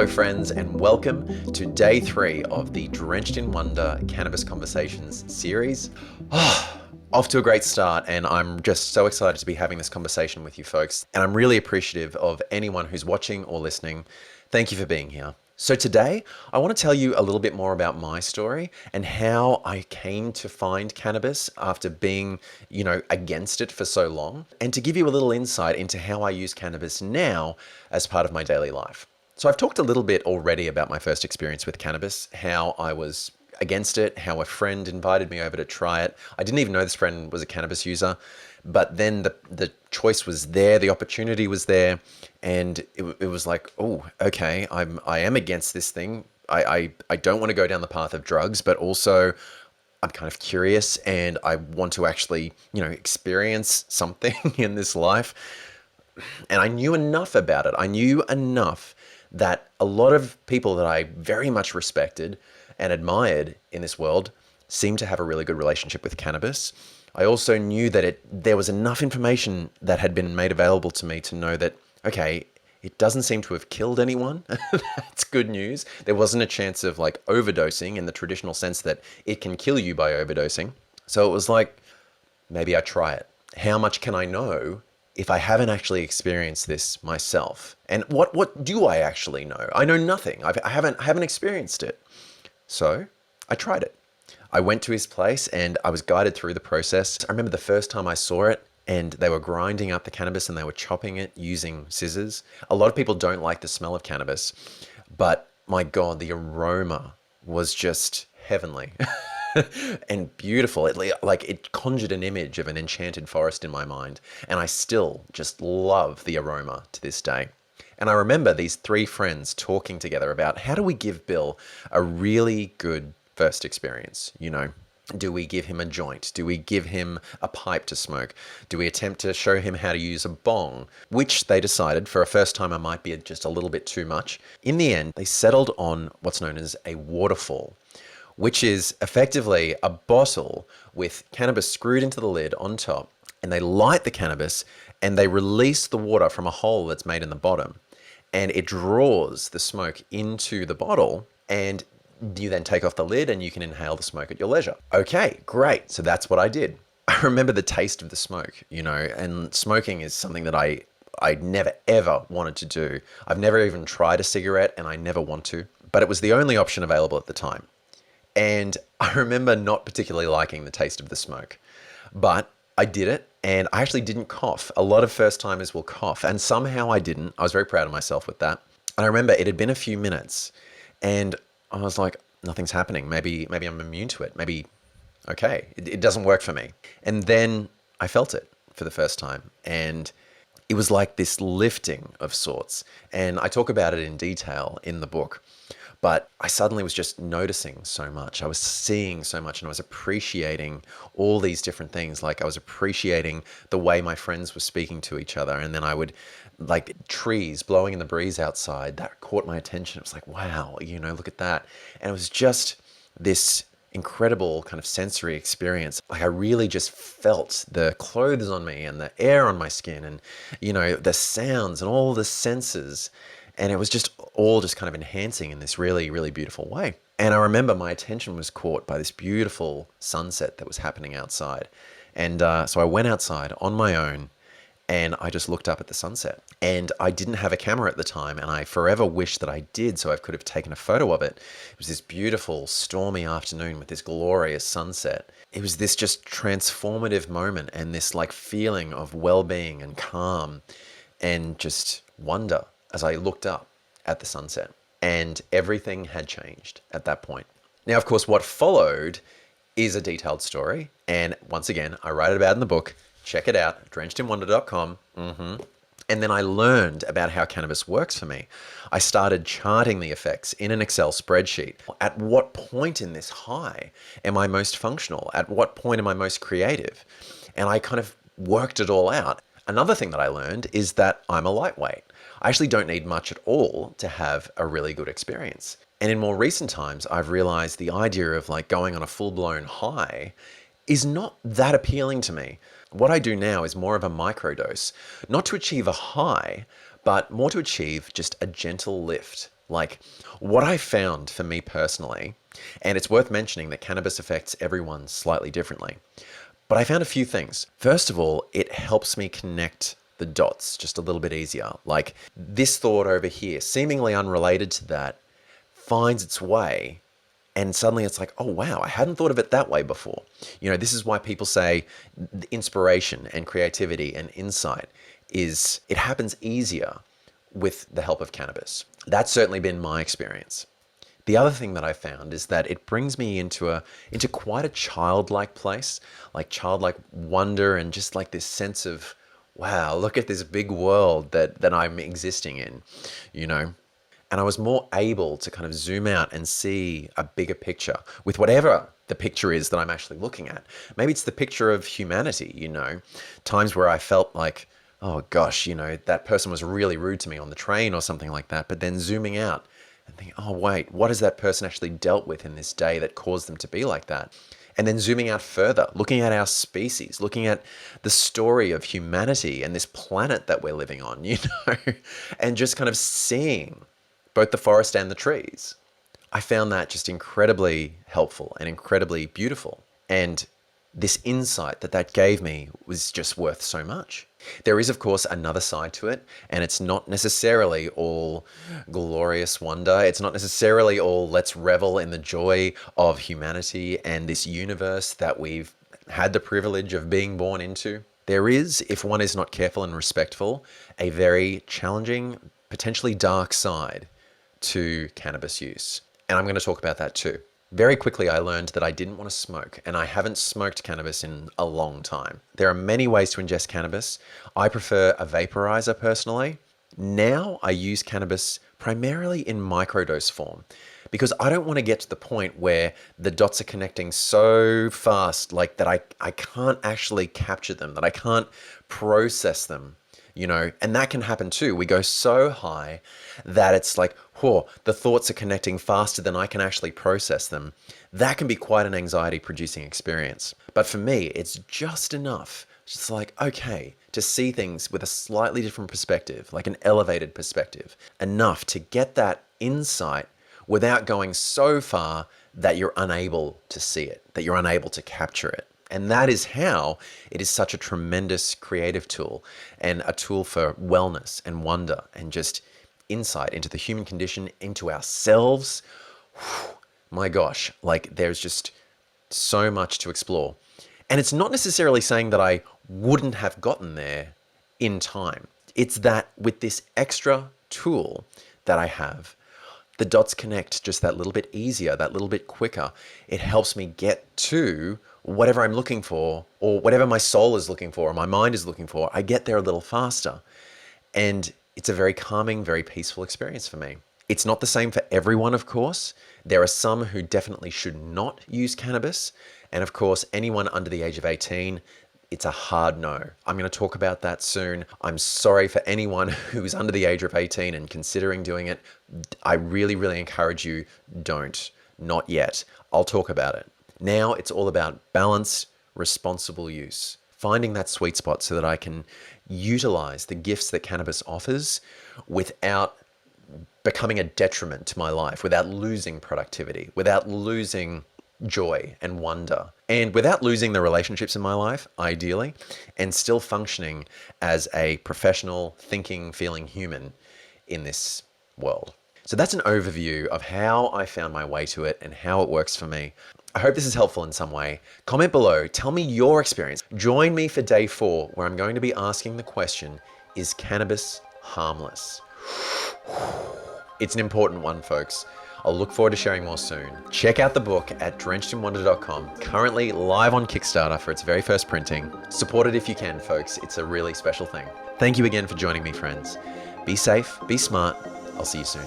friends, and welcome to day 3 of the Drenched in Wonder Cannabis Conversations series. Off to a great start, and I'm just so excited to be having this conversation with you folks. And I'm really appreciative of anyone who's watching or listening. Thank you for being here. So today, I want to tell you a little bit more about my story and how I came to find cannabis after being, against it for so long, and to give you a little insight into how I use cannabis now as part of my daily life. So I've talked a little bit already about my first experience with cannabis, how I was against it, how a friend invited me over to try it. I didn't even know this friend was a cannabis user, but then the choice was there, the opportunity was there, and it was like, oh, okay, I am against this thing. I don't want to go down the path of drugs, but also I'm kind of curious and I want to actually, experience something in this life. And I knew enough about it. I knew enough that a lot of people that I very much respected and admired in this world seemed to have a really good relationship with cannabis. I also knew that there was enough information that had been made available to me to know that, okay, it doesn't seem to have killed anyone. That's good news. There wasn't a chance of overdosing in the traditional sense that it can kill you by overdosing. So it was like, maybe I try it. How much can I know if I haven't actually experienced this myself? And what do I actually know? I know nothing. I haven't experienced it. So I tried it. I went to his place and I was guided through the process. I remember the first time I saw it and they were grinding up the cannabis and they were chopping it using scissors. A lot of people don't like the smell of cannabis, but my God, the aroma was just heavenly and beautiful. It conjured an image of an enchanted forest in my mind. And I still just love the aroma to this day. And I remember these 3 friends talking together about how do we give Bill a really good first experience? Do we give him a joint? Do we give him a pipe to smoke? Do we attempt to show him how to use a bong? Which they decided for a first timer might be just a little bit too much. In the end, they settled on what's known as a waterfall, which is effectively a bottle with cannabis screwed into the lid on top. And they light the cannabis and they release the water from a hole that's made in the bottom. And it draws the smoke into the bottle, and you then take off the lid and you can inhale the smoke at your leisure. Okay, great. So that's what I did. I remember the taste of the smoke, and smoking is something that I never ever wanted to do. I've never even tried a cigarette and I never want to, but it was the only option available at the time. And I remember not particularly liking the taste of the smoke, but I did it and I actually didn't cough. A lot of first timers will cough and somehow I didn't. I was very proud of myself with that. And I remember it had been a few minutes and I was like, nothing's happening. Maybe I'm immune to it. Maybe, okay, it doesn't work for me. And then I felt it for the first time. And it was like this lifting of sorts. And I talk about it in detail in the book. But I suddenly was just noticing so much. I was seeing so much and I was appreciating all these different things. Like I was appreciating the way my friends were speaking to each other. And then I would, trees blowing in the breeze outside, that caught my attention. It was like, wow, look at that. And it was just this incredible kind of sensory experience. I really just felt the clothes on me and the air on my skin and, the sounds and all the senses. And it was just all just kind of enhancing in this really, really beautiful way. And I remember my attention was caught by this beautiful sunset that was happening outside. And so I went outside on my own and I just looked up at the sunset. And I didn't have a camera at the time and I forever wished that I did so I could have taken a photo of it. It was this beautiful stormy afternoon with this glorious sunset. It was this just transformative moment and this feeling of well-being and calm and just wonder as I looked up at the sunset, and everything had changed at that point. Now, of course, what followed is a detailed story. And once again, I write about it in the book. Check it out, drenchedinwonder.com. And then I learned about how cannabis works for me. I started charting the effects in an Excel spreadsheet. At what point in this high am I most functional? At what point am I most creative? And I kind of worked it all out. Another thing that I learned is that I'm a lightweight. I actually don't need much at all to have a really good experience. And in more recent times, I've realized the idea of going on a full-blown high is not that appealing to me. What I do now is more of a microdose, not to achieve a high, but more to achieve just a gentle lift Like, what I found for me personally, and it's worth mentioning that cannabis affects everyone slightly differently, but I found a few things. First of all, it helps me connect the dots just a little bit easier. Like, this thought over here, seemingly unrelated to that, finds its way, and suddenly it's like, oh wow, I hadn't thought of it that way before. You know, this is why people say inspiration and creativity and insight it happens easier with the help of cannabis. That's certainly been my experience. The other thing that I found is that it brings me into quite a childlike place, like childlike wonder, and just like this sense of, wow, look at this big world that I'm existing in, you know? And I was more able to kind of zoom out and see a bigger picture with whatever the picture is that I'm actually looking at. Maybe it's the picture of humanity, you know, times where I felt like, oh gosh, you know, that person was really rude to me on the train or something like that. But then zooming out and thinking, oh wait, what has that person actually dealt with in this day that caused them to be like that? And then zooming out further, looking at our species, looking at the story of humanity and this planet that we're living on, you know, and just kind of seeing both the forest and the trees. I found that just incredibly helpful and incredibly beautiful. And this insight that gave me was just worth so much. There is, of course, another side to it, and it's not necessarily all glorious wonder. It's not necessarily all let's revel in the joy of humanity and this universe that we've had the privilege of being born into. There is, if one is not careful and respectful, a very challenging, potentially dark side to cannabis use. And I'm going to talk about that too. Very quickly, I learned that I didn't want to smoke, and I haven't smoked cannabis in a long time. There are many ways to ingest cannabis. I prefer a vaporizer personally. Now I use cannabis primarily in microdose form because I don't want to get to the point where the dots are connecting so fast, like that I can't actually capture them, that I can't process them. You know, and that can happen too. We go so high that it's like, whoa, the thoughts are connecting faster than I can actually process them. That can be quite an anxiety producing experience. But for me, it's just enough. Just like, okay, to see things with a slightly different perspective, like an elevated perspective, enough to get that insight without going so far that you're unable to see it, that you're unable to capture it. And that is how it is such a tremendous creative tool and a tool for wellness and wonder and just insight into the human condition, into ourselves. Whew, my gosh, like there's just so much to explore. And it's not necessarily saying that I wouldn't have gotten there in time. It's that with this extra tool that I have, the dots connect just that little bit easier, that little bit quicker. It helps me get to whatever I'm looking for, or whatever my soul is looking for, or my mind is looking for. I get there a little faster. And it's a very calming, very peaceful experience for me. It's not the same for everyone, of course. There are some who definitely should not use cannabis. And of course, anyone under the age of 18, it's a hard no. I'm going to talk about that soon. I'm sorry for anyone who's under the age of 18 and considering doing it. I really, really encourage you, don't. Not yet. I'll talk about it. Now it's all about balanced, responsible use. Finding that sweet spot so that I can utilize the gifts that cannabis offers without becoming a detriment to my life, without losing productivity, without losing joy and wonder, and without losing the relationships in my life, ideally, and still functioning as a professional, thinking, feeling human in this world. So that's an overview of how I found my way to it and how it works for me. I hope this is helpful in some way. Comment below, tell me your experience. Join me for day 4, where I'm going to be asking the question, is cannabis harmless? It's an important one, folks. I'll look forward to sharing more soon. Check out the book at drenchedinwonder.com, currently live on Kickstarter for its very first printing. Support it if you can, folks. It's a really special thing. Thank you again for joining me, friends. Be safe, be smart. I'll see you soon.